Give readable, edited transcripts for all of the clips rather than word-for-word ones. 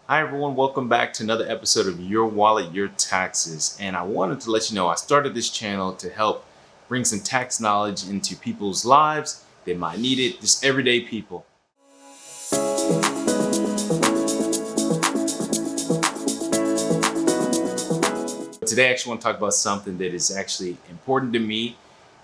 Hi everyone, welcome back to another episode of Your Wallet, Your Taxes. And I wanted to let you know I started this channel to help bring some tax knowledge into people's lives that might need it, just everyday people. Today I actually want to talk about something that is actually important to me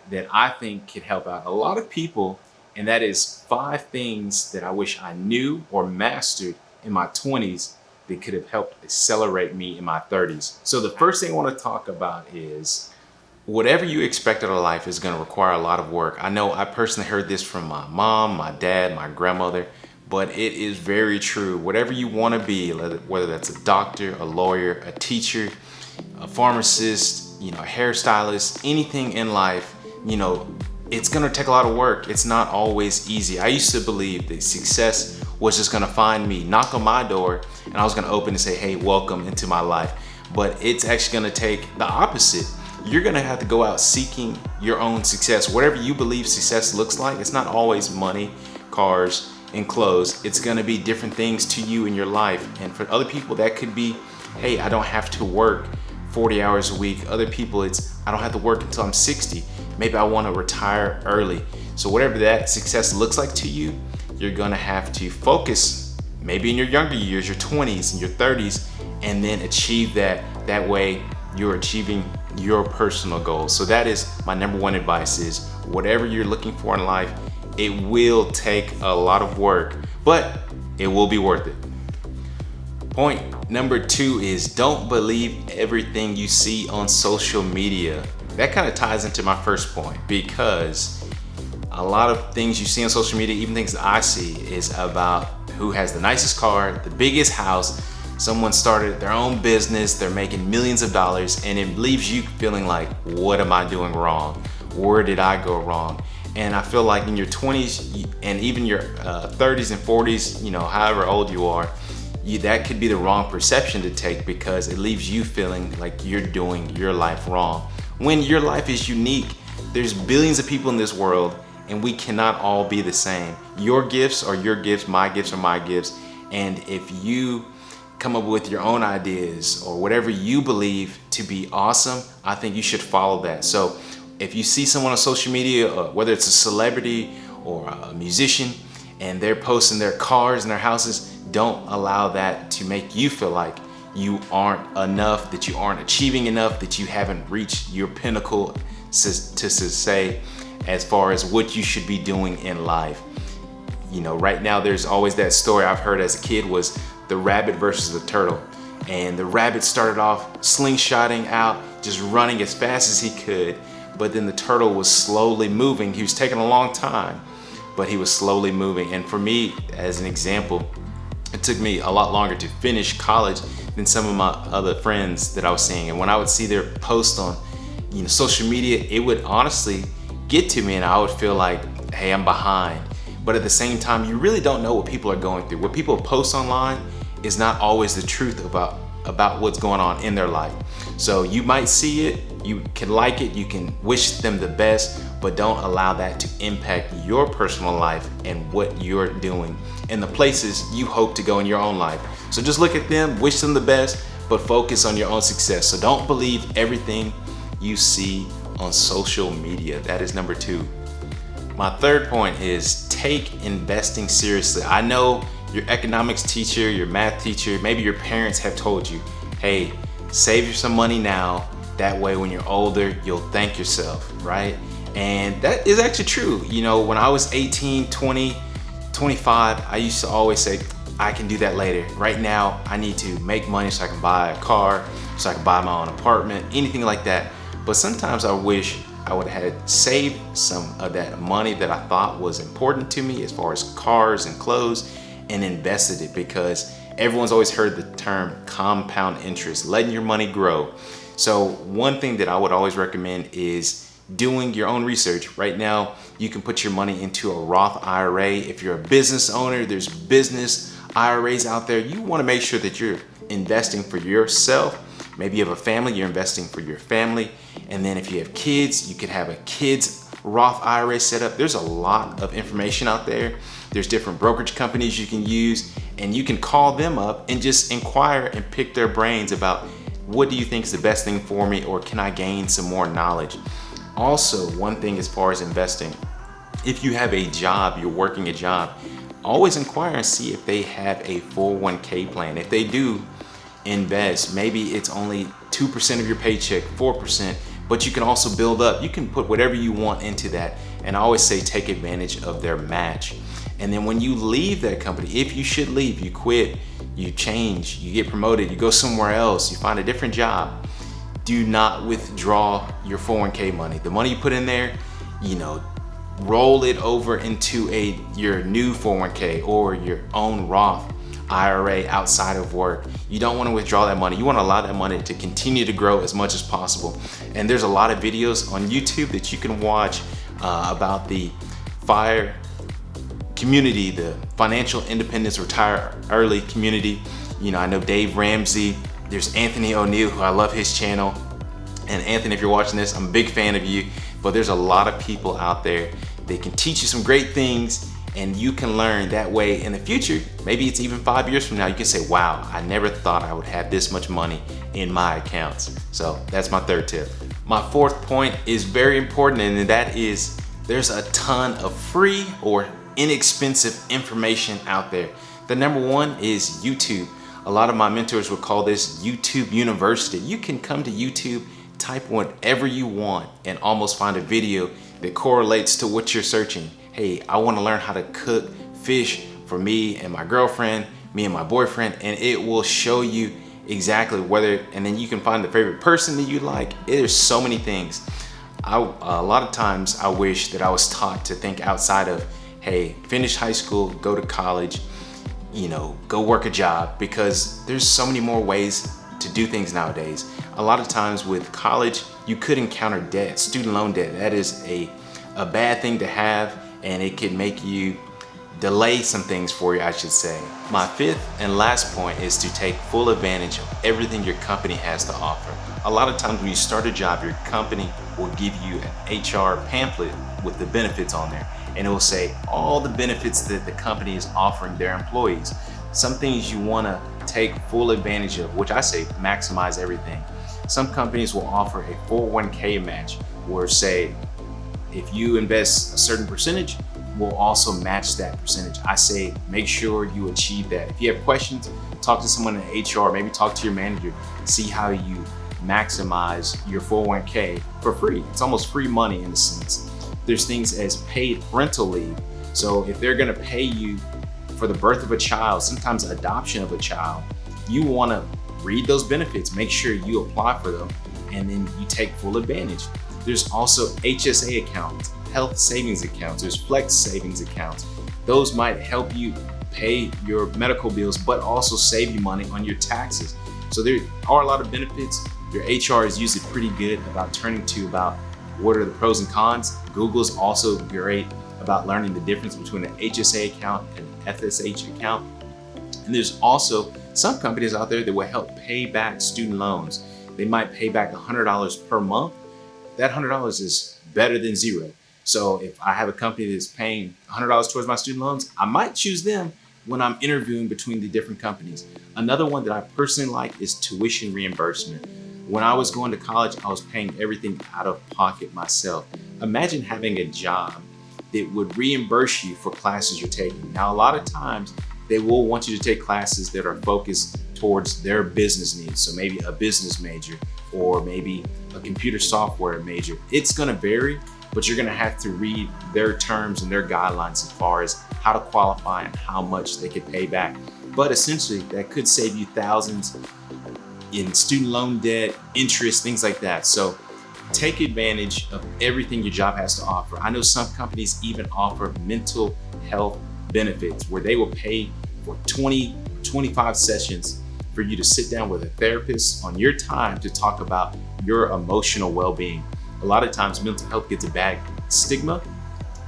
that I think could help out a lot of people, and that is 5 things that I wish I knew or mastered in my 20s that could have helped accelerate me in my 30s. So the first thing I want to talk about is whatever you expect out of life is going to require a lot of work. I know I personally heard this from my mom, my dad, my grandmother, but it is very true. Whatever you want to be, whether that's a doctor, a lawyer, a teacher, a pharmacist, a hairstylist, anything in life, it's gonna take a lot of work. It's not always easy. I used to believe that success was just gonna find me, knock on my door, and I was gonna open and say, hey, welcome into my life. But it's actually gonna take the opposite. You're gonna have to go out seeking your own success. Whatever you believe success looks like, it's not always money, cars, and clothes. It's gonna be different things to you in your life. And for other people, that could be, hey, I don't have to work 40 hours a week. Other people, it's I don't have to work until I'm 60. Maybe I want to retire early. So whatever that success looks like to you, you're gonna have to focus maybe in your younger years, your 20s and your 30s, and then achieve that. That way you're achieving your personal goals. So that is my number one advice is whatever you're looking for in life, it will take a lot of work, but it will be worth it. Point number 2 is don't believe everything you see on social media. That kind of ties into my first point because a lot of things you see on social media, even things that I see, is about who has the nicest car, the biggest house. Someone started their own business, they're making millions of dollars, and it leaves you feeling like, what am I doing wrong? Where did I go wrong? And I feel like in your 20s and even your 30s and 40s, however old you are, that could be the wrong perception to take because it leaves you feeling like you're doing your life wrong. When your life is unique, there's billions of people in this world and we cannot all be the same. Your gifts are your gifts, my gifts are my gifts. And if you come up with your own ideas or whatever you believe to be awesome, I think you should follow that. So if you see someone on social media, whether it's a celebrity or a musician, and they're posting their cars and their houses, don't allow that to make you feel like you aren't enough, that you aren't achieving enough, that you haven't reached your pinnacle to say as far as what you should be doing in life. Right now there's always that story I've heard as a kid was the rabbit versus the turtle. And the rabbit started off slingshotting out, just running as fast as he could, but then the turtle was slowly moving. He was taking a long time, but he was slowly moving. And for me, as an example, it took me a lot longer to finish college than some of my other friends that I was seeing. And when I would see their post on social media, it would honestly get to me and I would feel like, hey, I'm behind. But at the same time, you really don't know what people are going through. What people post online is not always the truth about what's going on in their life. So you might see it, you can like it, you can wish them the best, but don't allow that to impact your personal life and what you're doing and the places you hope to go in your own life. So just look at them, wish them the best, but focus on your own success. So don't believe everything you see on social media. That is number 2. My third point is take investing seriously. I know your economics teacher, your math teacher, maybe your parents have told you, hey, save some money now. That way when you're older, you'll thank yourself, right? And that is actually true. When I was 18, 20, 25, I used to always say, I can do that later. Right now, I need to make money so I can buy a car, so I can buy my own apartment, anything like that. But sometimes I wish I would have had saved some of that money that I thought was important to me as far as cars and clothes and invested it, because everyone's always heard the term compound interest, letting your money grow. So one thing that I would always recommend is doing your own research. Right now, you can put your money into a Roth IRA. If you're a business owner, there's business IRAs out there. You want to make sure that you're investing for yourself. Maybe you have a family, you're investing for your family. And then if you have kids, you could have a kids Roth IRA set up. There's a lot of information out there. There's different brokerage companies you can use, and you can call them up and just inquire and pick their brains about what do you think is the best thing for me, or can I gain some more knowledge? Also, one thing as far as investing, if you have a job, you're working a job, always inquire and see if they have a 401k plan. If they do, invest. Maybe it's only 2% of your paycheck, 4%, but you can also build up. You can put whatever you want into that. And I always say take advantage of their match. And then when you leave that company, if you should leave, you quit, you change, you get promoted, you go somewhere else, you find a different job, do not withdraw your 401k money. The money you put in there, roll it over into your new 401k or your own Roth IRA outside of work. You don't want to withdraw that money. You want to allow that money to continue to grow as much as possible. And there's a lot of videos on YouTube that you can watch about the FIRE community, the Financial Independence Retire Early community. I know Dave Ramsey, there's Anthony ONeal, who I love his channel. And Anthony, if you're watching this, I'm a big fan of you, but there's a lot of people out there that can teach you some great things, and you can learn that way in the future. Maybe it's even 5 years from now, you can say, wow, I never thought I would have this much money in my accounts. So that's my third tip. My fourth point is very important, and that is there's a ton of free or inexpensive information out there. The number one is YouTube. A lot of my mentors would call this YouTube University. You can come to YouTube, type whatever you want, and almost find a video that correlates to what you're searching. Hey, I want to learn how to cook fish for me and my girlfriend, me and my boyfriend, and it will show you exactly and then you can find the favorite person that you like. There's so many things. A lot of times I wish that I was taught to think outside of, hey, finish high school, go to college, go work a job, because there's so many more ways to do things nowadays. A lot of times with college, you could encounter debt, student loan debt. That is a bad thing to have, and it could make you delay some things for you, I should say. My fifth and last point is to take full advantage of everything your company has to offer. A lot of times when you start a job, your company will give you an HR pamphlet with the benefits on there, and it will say all the benefits that the company is offering their employees. Some things you want to take full advantage of, which I say maximize everything. Some companies will offer a 401k match, where say if you invest a certain percentage, we'll also match that percentage. I say make sure you achieve that. If you have questions, talk to someone in HR, maybe talk to your manager, see how you maximize your 401k for free. It's almost free money in a sense. There's things as paid parental leave. So if they're gonna pay you for the birth of a child, sometimes adoption of a child, you wanna read those benefits, make sure you apply for them, and then you take full advantage. There's also HSA accounts, health savings accounts, there's flex savings accounts. Those might help you pay your medical bills, but also save you money on your taxes. So there are a lot of benefits. Your HR is usually pretty good about turning to about what are the pros and cons. Google's also great about learning the difference between an HSA account and an FSH account. And there's also some companies out there that will help pay back student loans. They might pay back $100 per month. That $100 is better than zero. So if I have a company that's paying $100 towards my student loans, I might choose them when I'm interviewing between the different companies. Another one that I personally like is tuition reimbursement. When I was going to college, I was paying everything out of pocket myself. Imagine having a job that would reimburse you for classes you're taking. Now, a lot of times they will want you to take classes that are focused towards their business needs. So maybe a business major or maybe a computer software major. It's gonna vary, but you're gonna have to read their terms and their guidelines as far as how to qualify and how much they could pay back. But essentially, that could save you thousands in student loan debt, interest, things like that. So take advantage of everything your job has to offer. I know some companies even offer mental health benefits where they will pay for 20, 25 sessions for you to sit down with a therapist on your time to talk about your emotional well-being. A lot of times mental health gets a bad stigma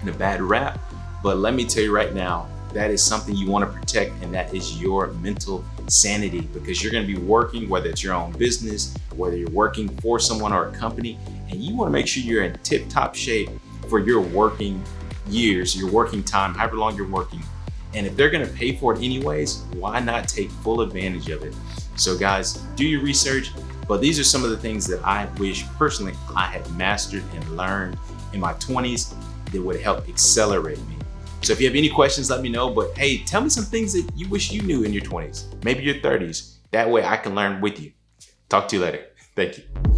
and a bad rap, but let me tell you right now, that is something you want to protect, and that is your mental sanity, because you're going to be working, whether it's your own business, whether you're working for someone or a company, and you want to make sure you're in tip-top shape for your working years, your working time, however long you're working. And if they're gonna pay for it anyways, why not take full advantage of it? So guys, do your research, but these are some of the things that I wish personally I had mastered and learned in my 20s that would help accelerate me. So if you have any questions, let me know, but hey, tell me some things that you wish you knew in your 20s, maybe your 30s. That way I can learn with you. Talk to you later. Thank you.